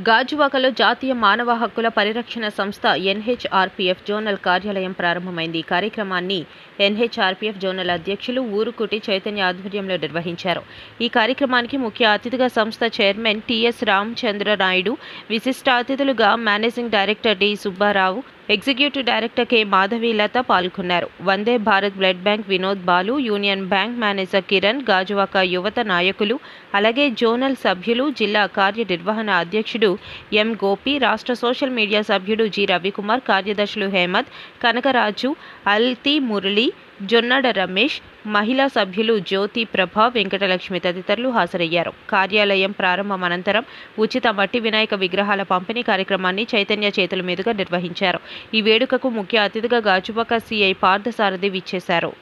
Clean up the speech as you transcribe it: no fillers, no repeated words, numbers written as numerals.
గాజువాకలో జాతీయ మానవ హక్కుల పరిరక్షణ సంస్థ ఎన్హెచ్ఆర్పీఎఫ్ జోనల్ కార్యాలయం ప్రారంభమైంది. ఈ కార్యక్రమాన్ని ఎన్హెచ్ఆర్పీఎఫ్ జోనల్ అధ్యక్షులు ఊరుకుటి చైతన్య ఆధ్వర్యంలో నిర్వహించారు. ఈ కార్యక్రమానికి ముఖ్య అతిథిగా సంస్థ చైర్మన్ టిఎస్ రామచంద్ర నాయుడు, విశిష్ట అతిథులుగా managing director D Subbarao, executive director K Madhavilatha పాల్గొన్నారు. Vande Bharat blood bank Vinod Balu, union bank manager Kiran, Gajuwaka యువత నాయకులు, అలాగే జోనల్ సభ్యులు, జిల్లా కార్యనిర్వహణ అధ్యక్షుడు ఎం గోపి, రాష్ట్ర సోషల్ మీడియా సభ్యుడు జి రవికుమార్, కార్యదర్శులు హేమద్, కనకరాజు, అల్తి మురళి, జొన్నడ రమేష్, మహిళా సభ్యులు జ్యోతి ప్రభ, వెంకటలక్ష్మి తదితరులు హాజరయ్యారు. కార్యాలయం ప్రారంభం అనంతరం ఉచిత మట్టి వినాయక విగ్రహాల పంపిణీ కార్యక్రమాన్ని చైతన్య చేతుల మీదుగా నిర్వహించారు. ఈ వేడుకకు ముఖ్య అతిథిగా గాజువాక సిఐ పార్థసారథి విచ్చేశారు.